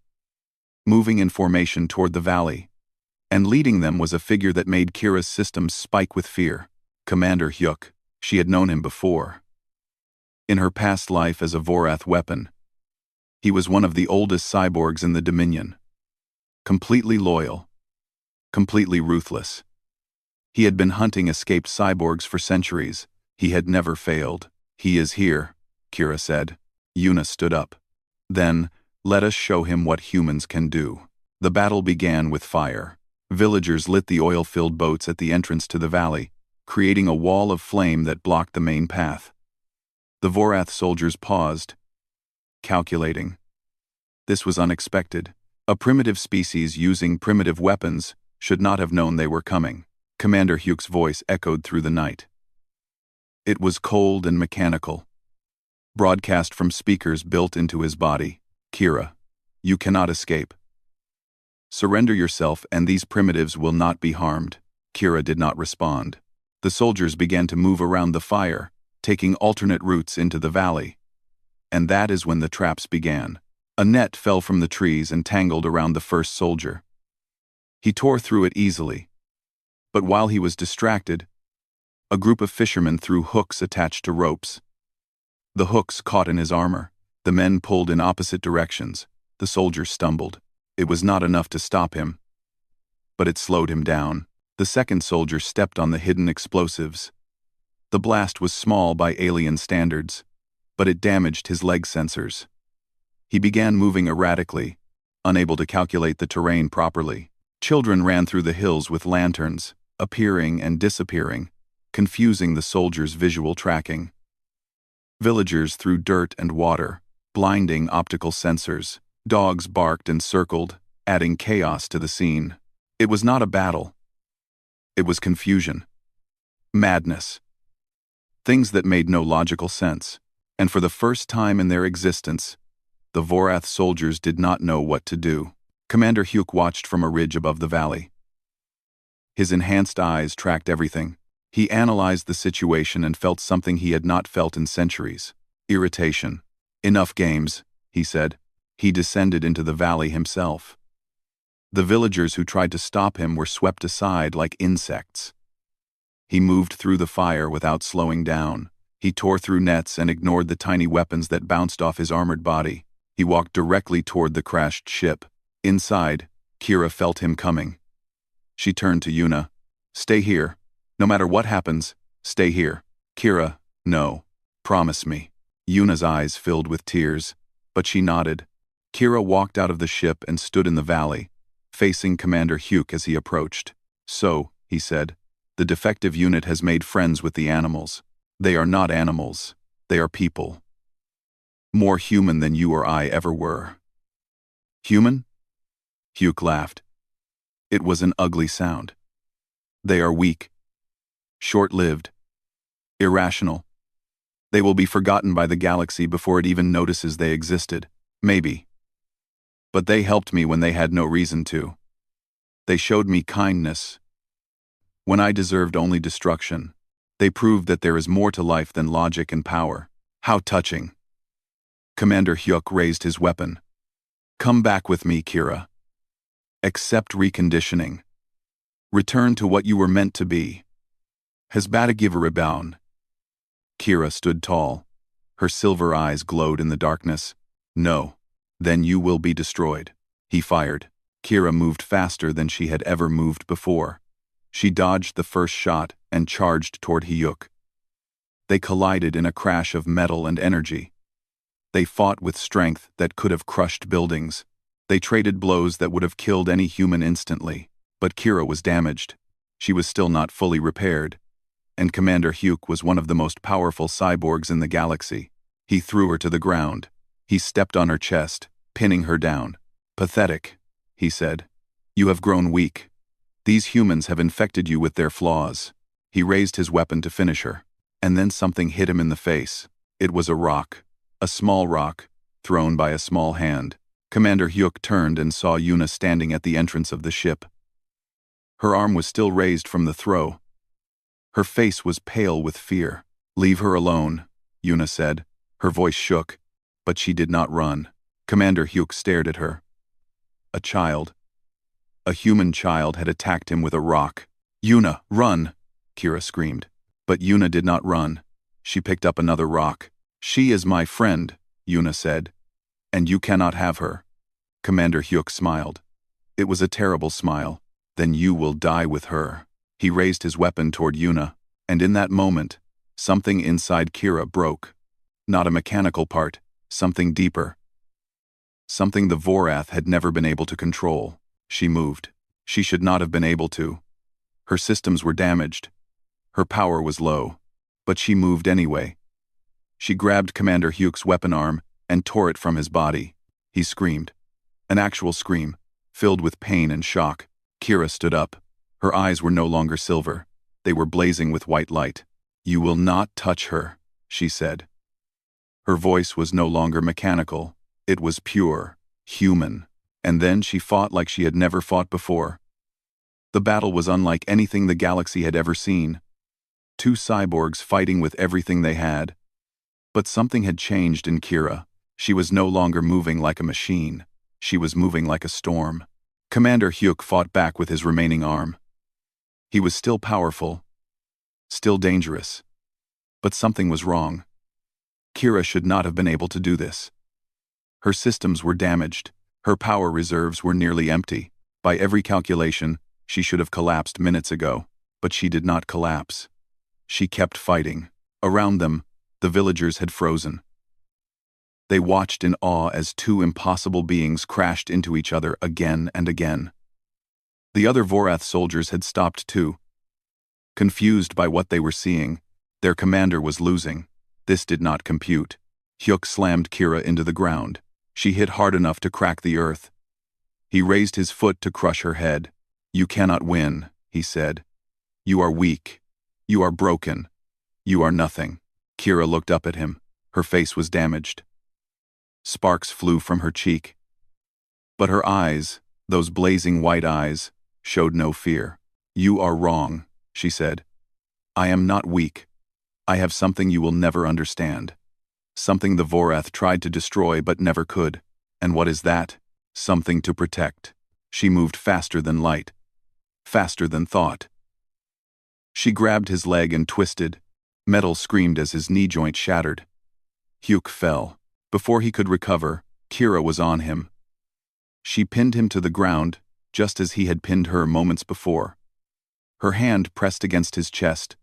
moving in formation toward the valley. And leading them was a figure that made Kira's systems spike with fear. Commander Hyuk. She had known him before. In her past life as a Vorath weapon. He was one of the oldest cyborgs in the Dominion. Completely loyal. Completely ruthless. He had been hunting escaped cyborgs for centuries. He had never failed. "He is here," Kira said. Yuna stood up. "Then, let us show him what humans can do." The battle began with fire. Villagers lit the oil-filled boats at the entrance to the valley, creating a wall of flame that blocked the main path. The Vorath soldiers paused, calculating. This was unexpected. A primitive species using primitive weapons should not have known they were coming. Commander Hyuk's voice echoed through the night. It was cold and mechanical, broadcast from speakers built into his body. "Kira, you cannot escape. Surrender yourself and these primitives will not be harmed." Kira did not respond. The soldiers began to move around the fire, taking alternate routes into the valley. And that is when the traps began. A net fell from the trees and tangled around the first soldier. He tore through it easily. But while he was distracted, a group of fishermen threw hooks attached to ropes. The hooks caught in his armor. The men pulled in opposite directions. The soldier stumbled. It was not enough to stop him, but it slowed him down. The second soldier stepped on the hidden explosives. The blast was small by alien standards, but it damaged his leg sensors. He began moving erratically, unable to calculate the terrain properly. Children ran through the hills with lanterns, appearing and disappearing, confusing the soldiers' visual tracking. Villagers threw dirt and water, blinding optical sensors. Dogs barked and circled, adding chaos to the scene. It was not a battle. It was confusion. Madness. Things that made no logical sense. And for the first time in their existence, the Vorath soldiers did not know what to do. Commander Hyuk watched from a ridge above the valley. His enhanced eyes tracked everything. He analyzed the situation and felt something he had not felt in centuries. Irritation. Enough games, he said. He descended into the valley himself. The villagers who tried to stop him were swept aside like insects. He moved through the fire without slowing down. He tore through nets and ignored the tiny weapons that bounced off his armored body. He walked directly toward the crashed ship. Inside, Kira felt him coming. She turned to Yuna. "Stay here. No matter what happens, stay here." "Kira, no. Promise me." Yuna's eyes filled with tears, but she nodded. Kira walked out of the ship and stood in the valley, facing Commander Hyuk as he approached. "So," he said, "the defective unit has made friends with the animals. They are not animals. They are people. More human than you or I ever were." "Human?" Hyuk laughed. It was an ugly sound. "They are weak. Short-lived. Irrational. They will be forgotten by the galaxy before it even notices they existed. Maybe. But they helped me when they had no reason to. They showed me kindness when I deserved only destruction. They proved that there is more to life than logic and power." "How touching." Commander Hyuk raised his weapon. "Come back with me, Kira. Accept reconditioning. Return to what you were meant to be. Has Batagiva rebound?" Kira stood tall. Her silver eyes glowed in the darkness. "No. Then you will be destroyed." He fired. Kira moved faster than she had ever moved before. She dodged the first shot and charged toward Hyuk. They collided in a crash of metal and energy. They fought with strength that could have crushed buildings. They traded blows that would have killed any human instantly. But Kira was damaged. She was still not fully repaired. And Commander Hyuk was one of the most powerful cyborgs in the galaxy. He threw her to the ground. He stepped on her chest, pinning her down. "Pathetic," he said. "You have grown weak. These humans have infected you with their flaws." He raised his weapon to finish her. And then something hit him in the face. It was a rock. A small rock, thrown by a small hand. Commander Hyuk turned and saw Yuna standing at the entrance of the ship. Her arm was still raised from the throw. Her face was pale with fear. "Leave her alone," Yuna said. Her voice shook, but she did not run. Commander Hyuk stared at her. A child. A human child had attacked him with a rock. "Yuna, run!" Kira screamed. But Yuna did not run. She picked up another rock. "She is my friend," Yuna said. "And you cannot have her." Commander Hyuk smiled. It was a terrible smile. "Then you will die with her." He raised his weapon toward Yuna, and in that moment, something inside Kira broke. Not a mechanical part, something deeper. Something the Vorath had never been able to control. She moved. She should not have been able to. Her systems were damaged. Her power was low. But she moved anyway. She grabbed Commander Hyuk's weapon arm and tore it from his body. He screamed. An actual scream, filled with pain and shock. Kira stood up. Her eyes were no longer silver. They were blazing with white light. "You will not touch her," she said. Her voice was no longer mechanical. It was pure, human. And then she fought like she had never fought before. The battle was unlike anything the galaxy had ever seen. Two cyborgs fighting with everything they had. But something had changed in Kira. She was no longer moving like a machine. She was moving like a storm. Commander Hyuk fought back with his remaining arm. He was still powerful, still dangerous. But something was wrong. Kira should not have been able to do this. Her systems were damaged. Her power reserves were nearly empty. By every calculation, she should have collapsed minutes ago. But she did not collapse. She kept fighting. Around them, the villagers had frozen. They watched in awe as two impossible beings crashed into each other again and again. The other Vorath soldiers had stopped too. Confused by what they were seeing, their commander was losing. This did not compute. Hyuk slammed Kira into the ground. She hit hard enough to crack the earth. He raised his foot to crush her head. "You cannot win," he said. "You are weak. You are broken. You are nothing." Kira looked up at him. Her face was damaged. Sparks flew from her cheek. But her eyes, Those blazing white eyes showed no fear. "You are wrong," she said. "I am not weak. I have something you will never understand. Something the Vorath tried to destroy but never could. And what is that? Something to protect." She moved faster than light, faster than thought. She grabbed his leg and twisted. Metal screamed as his knee joint shattered. Hugh fell. Before he could recover, Kira was on him. She pinned him to the ground, just as he had pinned her moments before. Her hand pressed against his chest,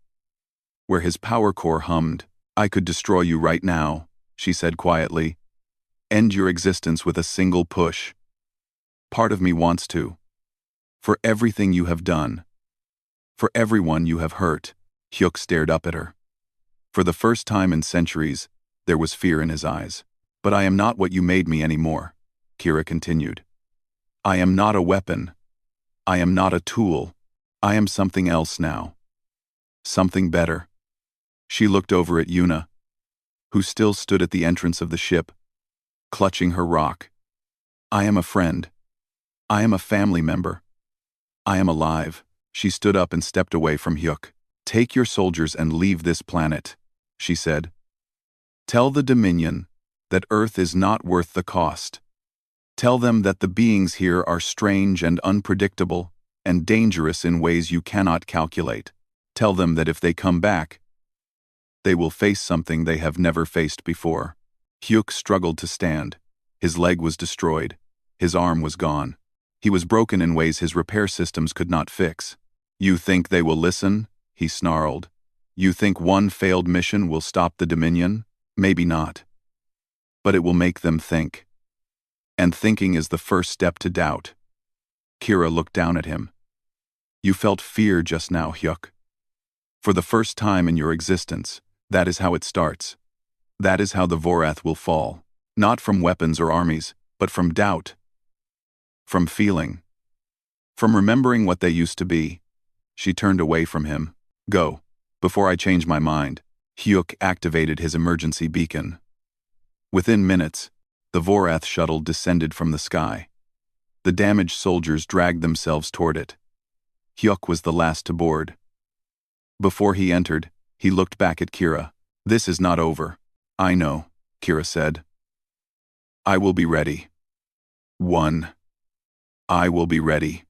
where his power core hummed. "I could destroy you right now," she said quietly. "End your existence with a single push. Part of me wants to. For everything you have done. For everyone you have hurt." Hugh stared up at her. For the first time in centuries, there was fear in his eyes. "But I am not what you made me anymore," Kira continued. "I am not a weapon. I am not a tool. I am something else now. Something better." She looked over at Yuna, who still stood at the entrance of the ship, clutching her rock. "I am a friend. I am a family member. I am alive." She stood up and stepped away from Hyuk. "Take your soldiers and leave this planet," she said. "Tell the Dominion that Earth is not worth the cost. Tell them that the beings here are strange and unpredictable and dangerous in ways you cannot calculate. Tell them that if they come back, they will face something they have never faced before." Hyuk struggled to stand. His leg was destroyed. His arm was gone. He was broken in ways his repair systems could not fix. "You think they will listen?" he snarled. "You think one failed mission will stop the Dominion? Maybe not. But it will make them think. And thinking is the first step to doubt." Kira looked down at him. "You felt fear just now, Hyuk. For the first time in your existence, that is how it starts. That is how the Vorath will fall. Not from weapons or armies, but from doubt. From feeling. From remembering what they used to be." She turned away from him. "Go, before I change my mind." Hyuk activated his emergency beacon. Within minutes, the Vorath shuttle descended from the sky. The damaged soldiers dragged themselves toward it. Hyuk was the last to board. Before he entered, he looked back at Kira. "This is not over." "I know," Kira said. "I will be ready. One. I will be ready.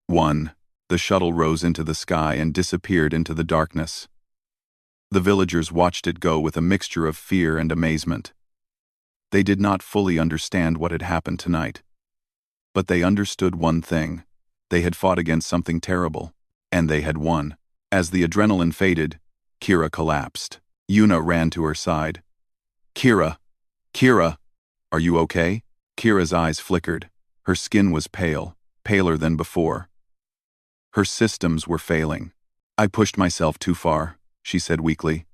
One." The shuttle rose into the sky and disappeared into the darkness. The villagers watched it go with a mixture of fear and amazement. They did not fully understand what had happened tonight. But they understood one thing. They had fought against something terrible, and they had won. As the adrenaline faded, Kira collapsed. Yuna ran to her side. "Kira! Kira! Are you okay?" Kira's eyes flickered. Her skin was pale, paler than before. Her systems were failing. "I pushed myself too far," she said weakly.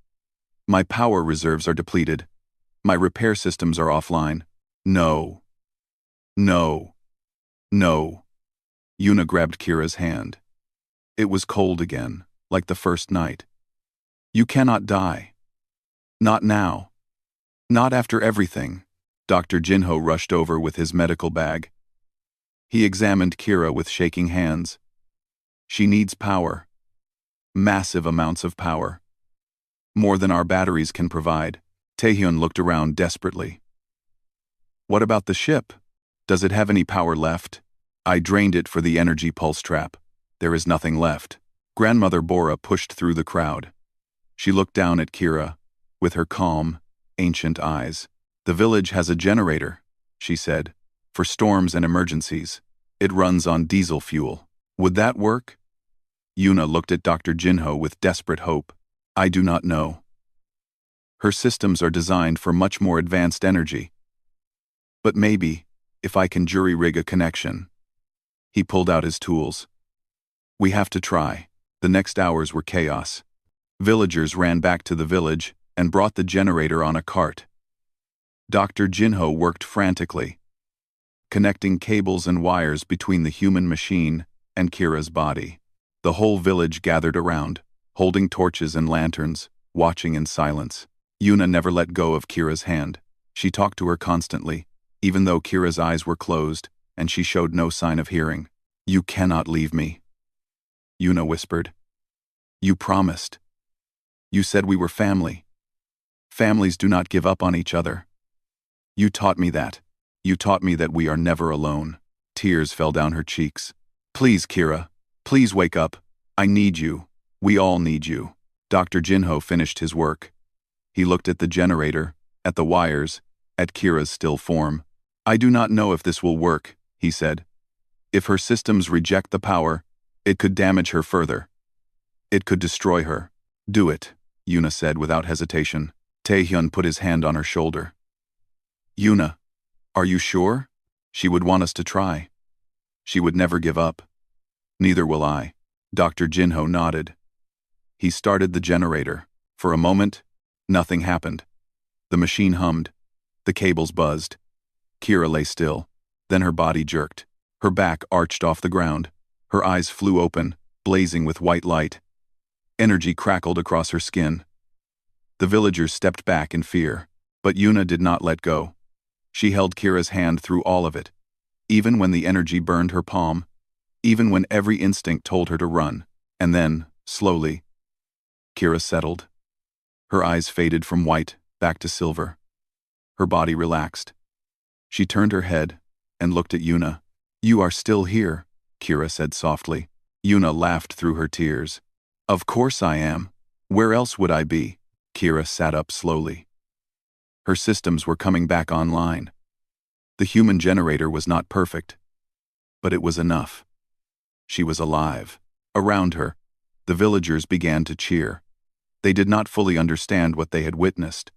"My power reserves are depleted. My repair systems are offline." "No. No. No." Yuna grabbed Kira's hand. It was cold again, like the first night. "You cannot die. Not now. Not after everything." Dr. Jinho rushed over with his medical bag. He examined Kira with shaking hands. "She needs power. Massive amounts of power. More than our batteries can provide." Taehyun looked around desperately. "What about the ship? Does it have any power left?" "I drained it for the energy pulse trap. There is nothing left." Grandmother Bora pushed through the crowd. She looked down at Kira, with her calm, ancient eyes. "The village has a generator," she said, "for storms and emergencies. It runs on diesel fuel. Would that work?" Yuna looked at Dr. Jinho with desperate hope. "I do not know. Her systems are designed for much more advanced energy. But maybe, if I can jury-rig a connection." He pulled out his tools. "We have to try." The next hours were chaos. Villagers ran back to the village and brought the generator on a cart. Dr. Jinho worked frantically, connecting cables and wires between the human machine and Kira's body. The whole village gathered around, holding torches and lanterns, watching in silence. Yuna never let go of Kira's hand. She talked to her constantly. Even though Kira's eyes were closed, and she showed no sign of hearing. "You cannot leave me," Yuna whispered. "You promised. You said we were family. Families do not give up on each other. You taught me that. You taught me that we are never alone." Tears fell down her cheeks. "Please, Kira. Please wake up. I need you. We all need you." Dr. Jinho finished his work. He looked at the generator, at the wires, at Kira's still form. "I do not know if this will work," he said. "If her systems reject the power, it could damage her further. It could destroy her." "Do it," Yuna said without hesitation. Taehyun put his hand on her shoulder. "Yuna, are you sure? She would want us to try. She would never give up." "Neither will I." Dr. Jinho nodded. He started the generator. For a moment, nothing happened. The machine hummed. The cables buzzed. Kira lay still. Then her body jerked. Her back arched off the ground. Her eyes flew open, blazing with white light. Energy crackled across her skin. The villagers stepped back in fear, but Yuna did not let go. She held Kira's hand through all of it, even when the energy burned her palm, even when every instinct told her to run. And then, slowly, Kira settled. Her eyes faded from white back to silver. Her body relaxed. She turned her head and looked at Yuna. "You are still here," Kira said softly. Yuna laughed through her tears. "Of course I am. Where else would I be?" Kira sat up slowly. Her systems were coming back online. The human generator was not perfect, but it was enough. She was alive. Around her, the villagers began to cheer. They did not fully understand what they had witnessed,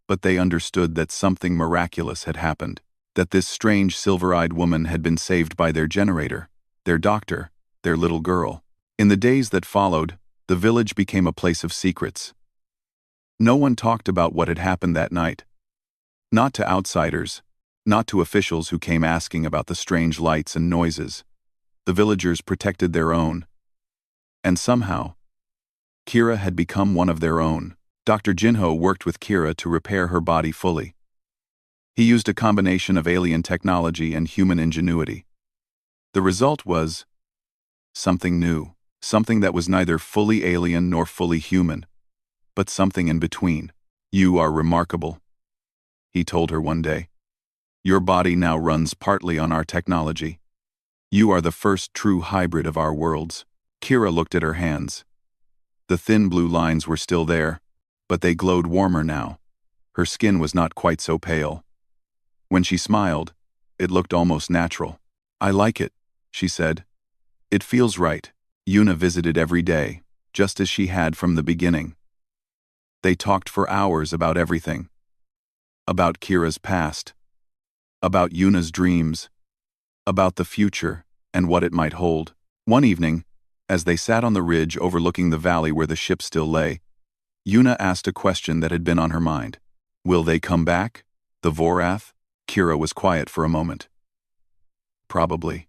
but they understood that something miraculous had happened, that this strange silver-eyed woman had been saved by their generator, their doctor, their little girl. In the days that followed, the village became a place of secrets. No one talked about what had happened that night. Not to outsiders, not to officials who came asking about the strange lights and noises. The villagers protected their own. And somehow, Kira had become one of their own. Dr. Jinho worked with Kira to repair her body fully. He used a combination of alien technology and human ingenuity. The result was something new, something that was neither fully alien nor fully human, but something in between. "You are remarkable," he told her one day. "Your body now runs partly on our technology. You are the first true hybrid of our worlds." Kira looked at her hands. The thin blue lines were still there, but they glowed warmer now. Her skin was not quite so pale. When she smiled, it looked almost natural. "I like it," she said. "It feels right." Yuna visited every day, just as she had from the beginning. They talked for hours about everything. About Kira's past. About Yuna's dreams. About the future and what it might hold. One evening, as they sat on the ridge overlooking the valley where the ship still lay, Yuna asked a question that had been on her mind. "Will they come back? The Vorath?" Kira was quiet for a moment. "Probably.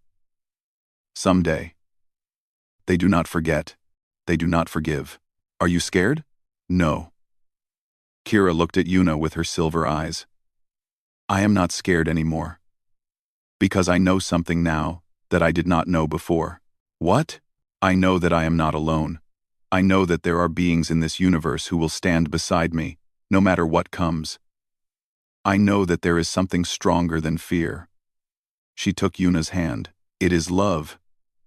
Someday. They do not forget. They do not forgive. Are you scared?" "No." Kira looked at Yuna with her silver eyes. "I am not scared anymore. Because I know something now that I did not know before." "What?" "I know that I am not alone. I know that there are beings in this universe who will stand beside me, no matter what comes. I know that there is something stronger than fear." She took Yuna's hand. "It is love.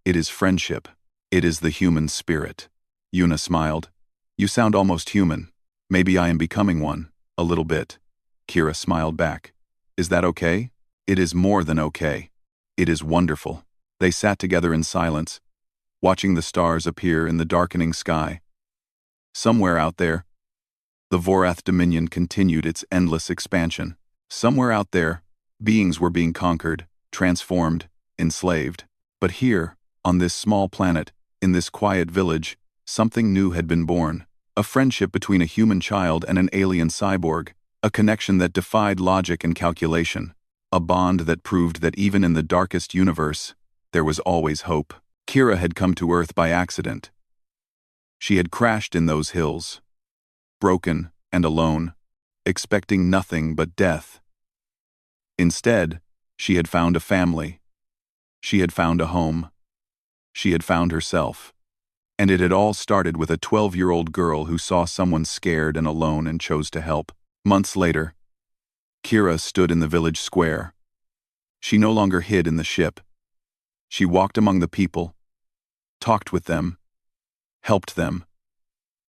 It is friendship. It is the human spirit." Yuna smiled. "You sound almost human. Maybe I am becoming one, a little bit." Kira smiled back. "Is that okay?" "It is more than okay. It is wonderful." They sat together in silence, watching the stars appear in the darkening sky. Somewhere out there, the Vorath Dominion continued its endless expansion. Somewhere out there, beings were being conquered, transformed, enslaved. But here, on this small planet, in this quiet village, something new had been born. A friendship between a human child and an alien cyborg. A connection that defied logic and calculation. A bond that proved that even in the darkest universe, there was always hope. Kira had come to Earth by accident. She had crashed in those hills, broken and alone, expecting nothing but death. Instead, she had found a family, She had found a home. She had found herself. And it had all started with a 12-year-old girl who saw someone scared and alone and chose to help. Months later, Kira stood in the village square. She no longer hid in the ship. She walked among the people, talked with them, helped them.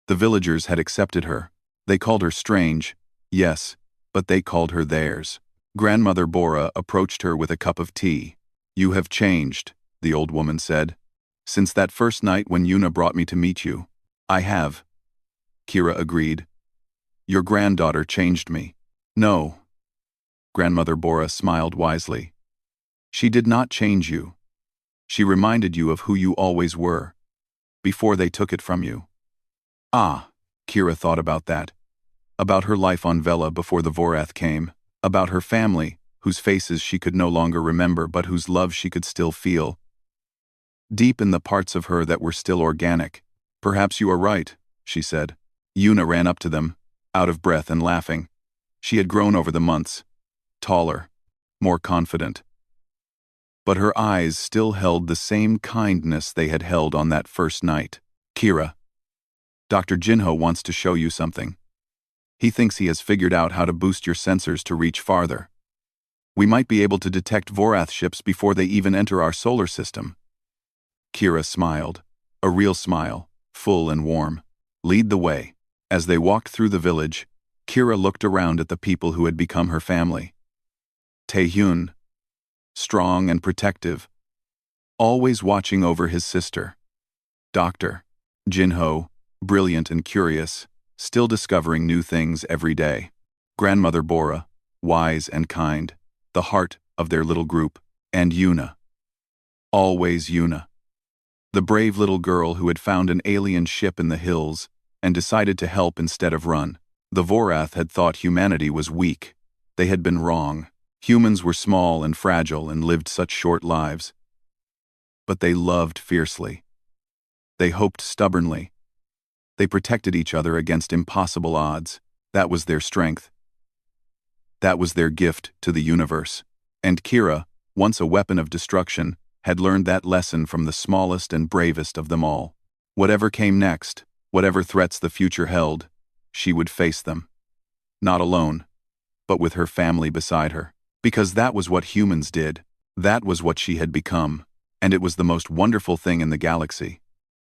The villagers had accepted her. They called her strange, yes, but they called her theirs. Grandmother Bora approached her with a cup of tea. "You have changed," the old woman said. "Since that first night when Yuna brought me to meet you." "I have," Kira agreed. "Your granddaughter changed me." "No." Grandmother Bora smiled wisely. "She did not change you. She reminded you of who you always were, before they took it from you." Ah, Kira thought about that. About her life on Vela before the Vorath came. About her family, whose faces she could no longer remember but whose love she could still feel. Deep in the parts of her that were still organic. "Perhaps you are right," she said. Yuna ran up to them, out of breath and laughing. She had grown over the months. Taller, more confident. But her eyes still held the same kindness they had held on that first night. "Kira, Dr. Jinho wants to show you something. He thinks he has figured out how to boost your sensors to reach farther. We might be able to detect Vorath ships before they even enter our solar system." Kira smiled, a real smile, full and warm. "Lead the way." As they walked through the village, Kira looked around at the people who had become her family. Taehyun, strong and protective, always watching over his sister. Dr. Jinho, brilliant and curious, still discovering new things every day. Grandmother Bora, wise and kind, the heart of their little group. And Yuna. Always Yuna. The brave little girl who had found an alien ship in the hills and decided to help instead of run. The Vorath had thought humanity was weak. They had been wrong. Humans were small and fragile and lived such short lives. But they loved fiercely. They hoped stubbornly. They protected each other against impossible odds. That was their strength. That was their gift to the universe. And Kira, once a weapon of destruction, had learned that lesson from the smallest and bravest of them all. Whatever came next, whatever threats the future held, she would face them. Not alone, but with her family beside her. Because that was what humans did. That was what she had become. And it was the most wonderful thing in the galaxy.